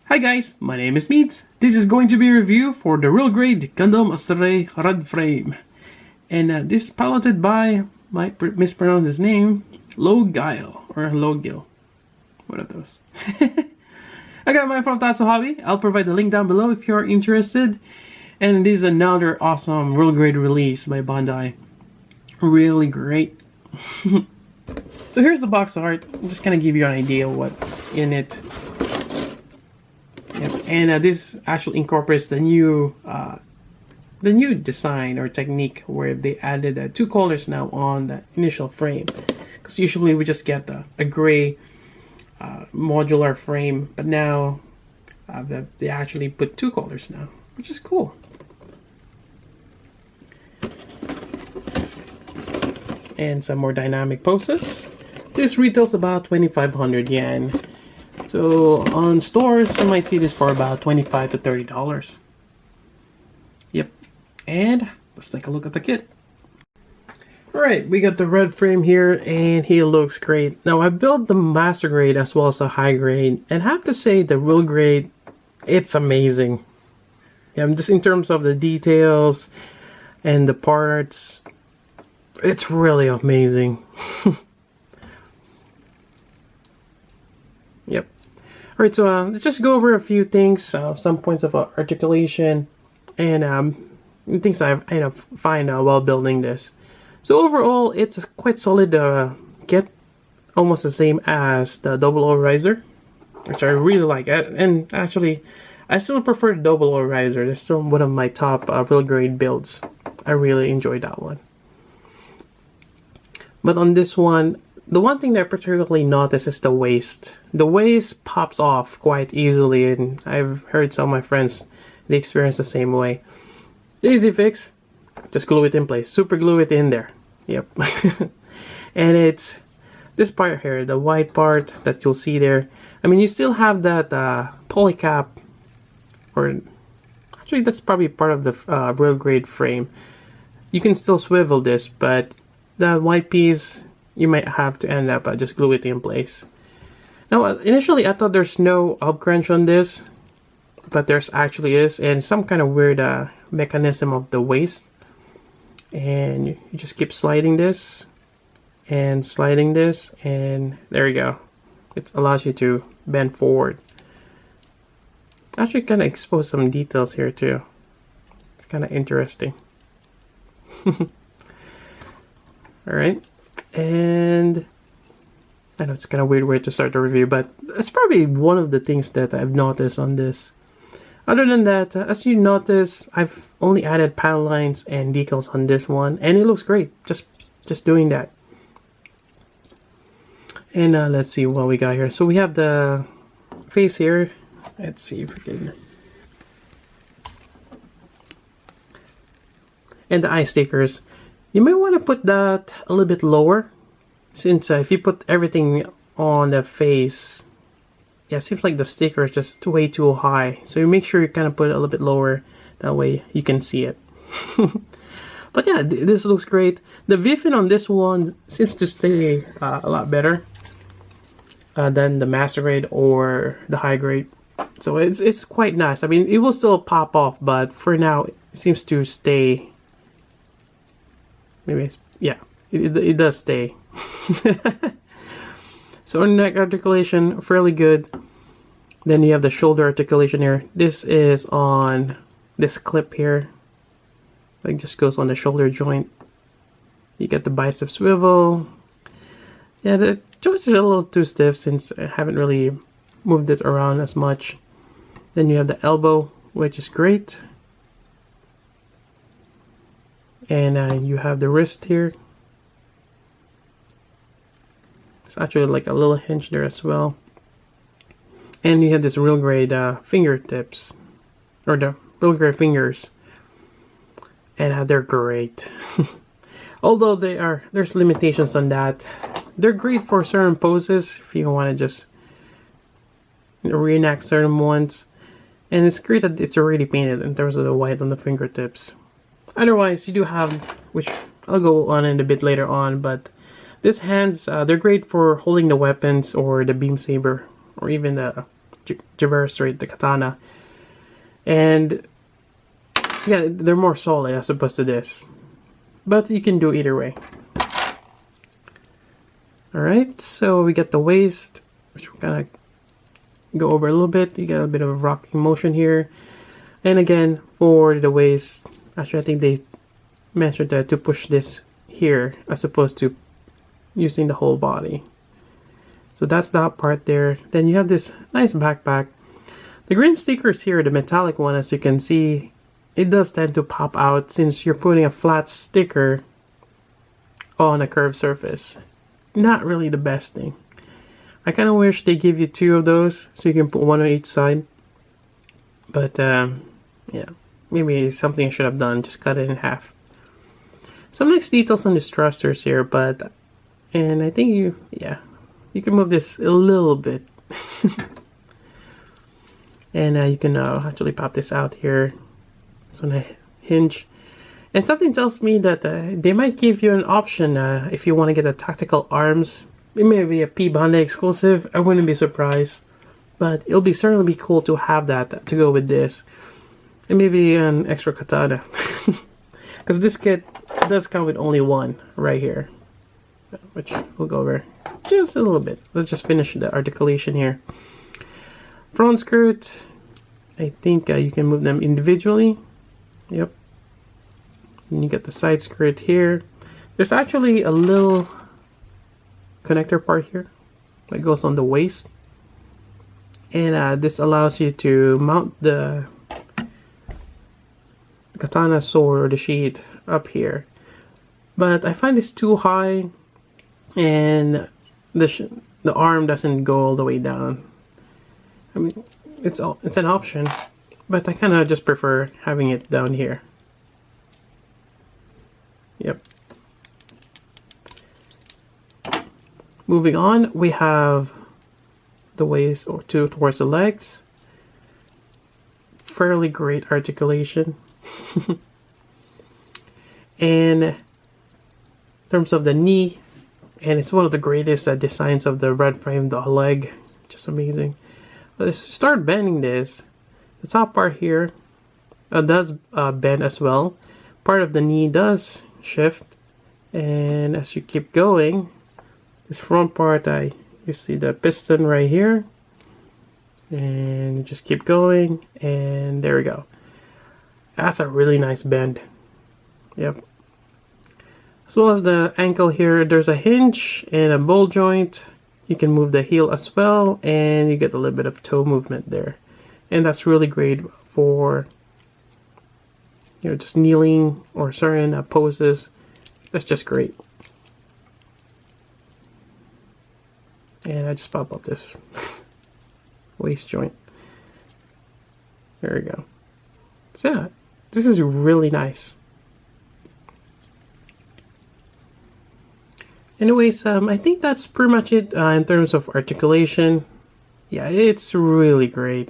Hi guys, my name is Meats. This is going to be a review for the real grade Gundam Astray Red Frame. And this is piloted by, might mispronounce his name, Logile, or Logil. One of those. I got mine from Tatsu Hobby. I'll provide the link down below if you're interested. And this is another awesome real grade release by Bandai. Really great. So here's the box art. I'm just gonna give you an idea of what's in it. Yep. And this actually incorporates the new design or technique where they added 2 colors now on the initial frame. Because usually we just get a gray modular frame, but now they actually put 2 colors now, which is cool. And some more dynamic poses. This retails about 2,500 yen. So on stores, you might see this for about $25 to $30. Yep. And let's take a look at the kit. Alright, we got the red frame here, and he looks great. Now I built the master grade as well as the high grade, and I have to say the real grade, it's amazing. Yeah, just in terms of the details and the parts, it's really amazing. Yep. Alright, so let's just go over a few things, some points of articulation, and things I find while building this. So overall, it's a quite solid kit, almost the same as the double O riser, which I really like. And actually, I still prefer the double O riser. It's still one of my top real grade builds. I really enjoyed that one. But on this one, the one thing that I particularly notice is the waist. The waist pops off quite easily, and I've heard some of my friends, they experience the same way. Easy fix, just glue it in place. Super glue it in there. Yep. And it's this part here, the white part that you'll see there. I mean, you still have that polycap, or actually that's probably part of the real grade frame. You can still swivel this, but the white piece, you might have to end up just glue it in place. Now, initially I thought there's no up crunch on this, but there's actually is, and some kind of weird mechanism of the waist. And you just keep sliding this, and there you go. It allows you to bend forward. Actually kind of expose some details here too. It's kind of interesting. Alright, and I know it's kind of weird way to start the review, but it's probably one of the things that I've noticed on this. Other than that, as you notice, I've only added panel lines and decals on this one, and it looks great, just doing that. And let's see what we got here. So we have the face here. Let's see if we can... And the eye stickers. You might want to put that a little bit lower, since if you put everything on the face, yeah, it seems like the sticker is just way too high. So you make sure you kind of put it a little bit lower, that way you can see it. But yeah, this looks great. The viewfin on this one seems to stay a lot better than the master grade or the high grade. So it's quite nice. I mean, it will still pop off, but for now it seems to stay. Maybe it's, yeah, it does stay. So neck articulation, fairly good. Then you have the shoulder articulation here. This is on this clip here. Like, just goes on the shoulder joint. You get the bicep swivel. Yeah, the joints are a little too stiff since I haven't really moved it around as much. Then you have the elbow, which is great. And you have the wrist here. It's actually like a little hinge there as well. And you have this real grade fingertips, or the real grade fingers, and they're great. Although there's limitations on that. They're great for certain poses if you want to just reenact certain ones, and it's great that it's already painted in terms of the white on the fingertips. Otherwise, you do have, which I'll go on in a bit later on, but these hands, they're great for holding the weapons or the beam saber or even the Straight, the katana. And yeah, they're more solid as opposed to this. But you can do either way. Alright, so we get the waist, which we're gonna go over a little bit. You get a bit of a rocking motion here. And again, for the waist, actually I think they mentioned that to push this here as opposed to using the whole body. So that's that part there. Then you have this nice backpack. The green stickers here, the metallic one, as you can see, it does tend to pop out since you're putting a flat sticker on a curved surface. Not really the best thing. I kind of wish they give you 2 of those so you can put 1 on each side. But yeah, maybe something I should have done, just cut it in half. Some nice details on these thrusters here, but, and I think you can move this a little bit. And you can actually pop this out here. It's on a hinge. And something tells me that they might give you an option if you want to get the tactical arms. It may be a P-Bandai exclusive. I wouldn't be surprised. But it'll be certainly be cool to have that to go with this. And maybe an extra katana. Because this kit does come with only one right here. Which we'll go over just a little bit. Let's just finish the articulation here. Front skirt. I think you can move them individually. Yep. And you get the side skirt here. There's actually a little connector part here that goes on the waist. And this allows you to mount the katana sword or the sheath up here. But I find this too high and the arm doesn't go all the way down. I mean, it's an option, but I kind of just prefer having it down here. Yep. Moving on, we have the waist or towards the legs. Fairly great articulation. And in terms of the knee, and it's one of the greatest designs of the red frame, the leg, just amazing. Let's start bending this. The top part here does bend as well. Part of the knee does shift, and as you keep going, this front part, you see the piston right here, and you just keep going, and there we go. That's a really nice bend. Yep. As well as the ankle here, there's a hinge and a ball joint. You can move the heel as well, and you get a little bit of toe movement there. And that's really great for, you know, just kneeling or certain poses. That's just great. And I just pop up this waist joint. There we go. So yeah, this is really nice. Anyways, I think that's pretty much it in terms of articulation. Yeah, it's really great.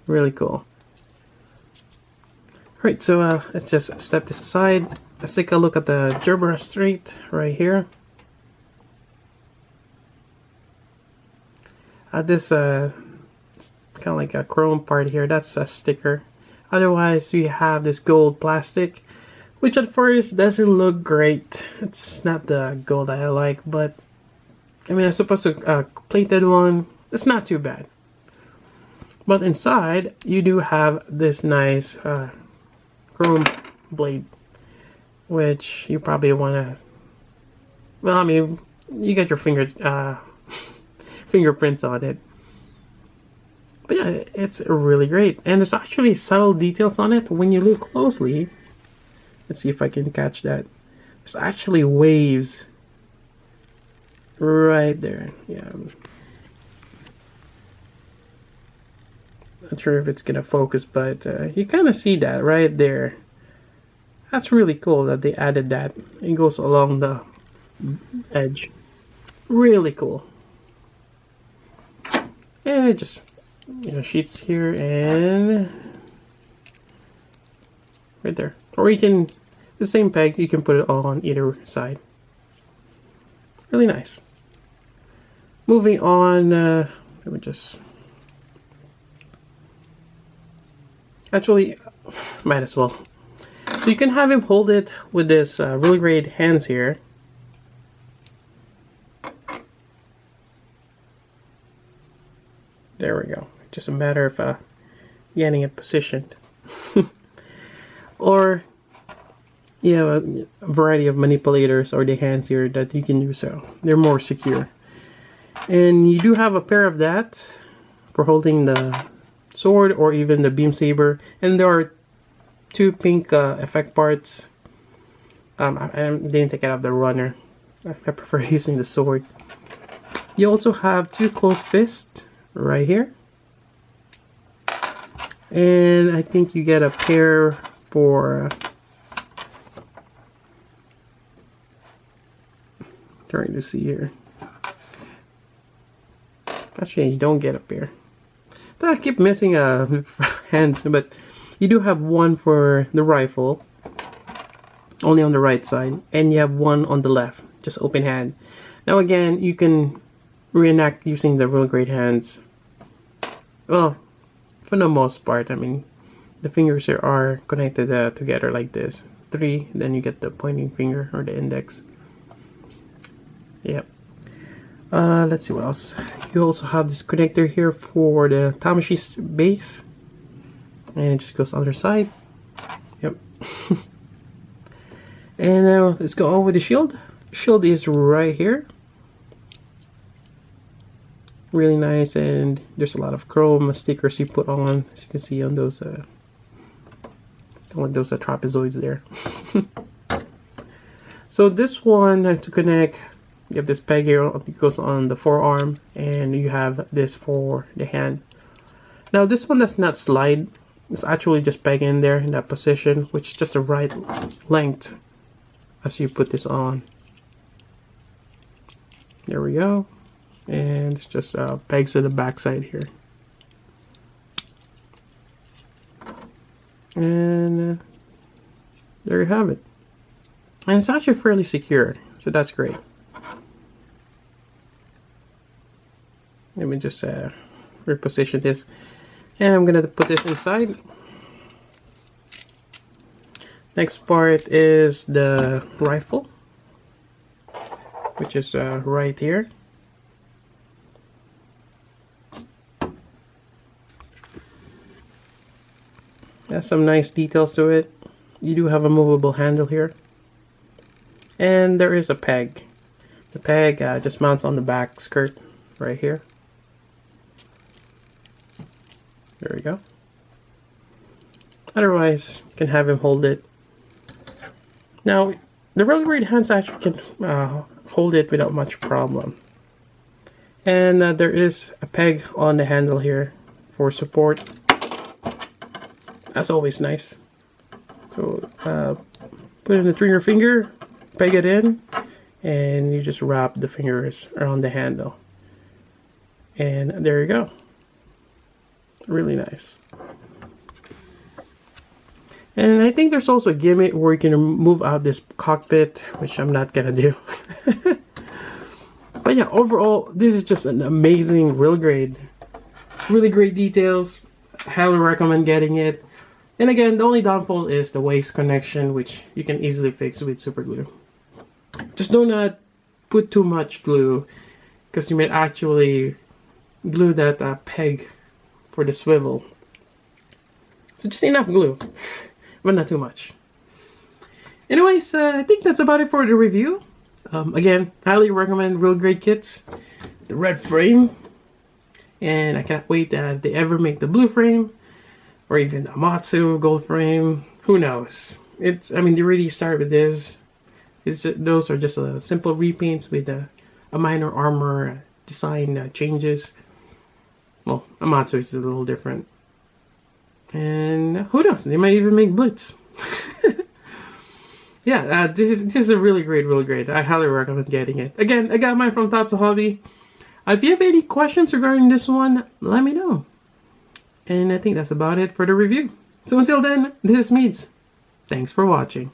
Really cool. Alright, so let's just step this aside. Let's take a look at the Gerber Astray right here. This it's kind of like a chrome part here. That's a sticker. Otherwise, we have this gold plastic, which at first doesn't look great. It's not the gold I like, but I mean, I suppose a plated one, it's not too bad. But inside, you do have this nice chrome blade, which you probably want to, well, I mean, you get your fingerprints on it. But yeah, it's really great. And there's actually subtle details on it when you look closely. Let's see if I can catch that. There's actually waves right there. Yeah. Not sure if it's gonna focus, but you kind of see that right there. That's really cool that they added that. It goes along the edge. Really cool. And it just, you know, sheets here and right there. Or you can, the same peg, you can put it all on either side. Really nice. moving on, let me just... Actually, might as well. So you can have him hold it with this really great hands here. There we go. Just a matter of getting it positioned. Or you have a variety of manipulators or the hands here that you can use, so they're more secure. And you do have a pair of that for holding the sword or even the beam saber. And there are two pink effect parts. I didn't take it out of the runner. I prefer using the sword. You also have two closed fists right here. And I think you get a pair for... trying to see here. Actually, you don't get a pair. But I keep missing hands, but you do have one for the rifle, only on the right side, and you have one on the left, just open hand. Now again, you can reenact using the real great hands. Well, for the most part, I mean, the fingers here are connected together like this. 3, then you get the pointing finger or the index. Yep. Let's see what else. You also have this connector here for the Tamashi's base, and it just goes other side. Yep. And now let's go on with the shield. Shield is right here. Really nice, and there's a lot of chrome stickers you put on, as you can see on those trapezoids there. So this one to connect, you have this peg here, it goes on the forearm, and you have this for the hand. Now this one does not slide, it's actually just peg in there in that position, which is just the right length as you put this on. There we go. And it's just pegs to the back side here. And there you have it. And it's actually fairly secure, so that's great. Let me just reposition this. And I'm gonna put this inside. Next part is the rifle, which is right here. Has some nice details to it. You do have a movable handle here. And there is a peg. The peg just mounts on the back skirt right here. There we go. Otherwise, you can have him hold it. Now, the really great hands actually can hold it without much problem. And there is a peg on the handle here for support. That's always nice. So, put in the trigger finger, peg it in, and you just wrap the fingers around the handle. And there you go. Really nice. And I think there's also a gimmick where you can move out this cockpit, which I'm not gonna do. But yeah, overall, this is just an amazing, really great details. Highly recommend getting it. And again, the only downfall is the waist connection, which you can easily fix with super glue. Just do not put too much glue, because you might actually glue that peg for the swivel. So just enough glue, but not too much. Anyways, I think that's about it for the review. Again, highly recommend real great kits. The red frame, and I can't wait if they ever make the blue frame, or even a Matsu gold frame. Who knows? I mean, they really start with this. Those are just simple repaints with a minor armor design changes. Well, Amatsu is a little different. And who knows? They might even make Blitz. Yeah, this is a really great. I highly recommend getting it. Again, I got mine from Tatsu Hobby. If you have any questions regarding this one, let me know. And I think that's about it for the review. So until then, this is Meads. Thanks for watching.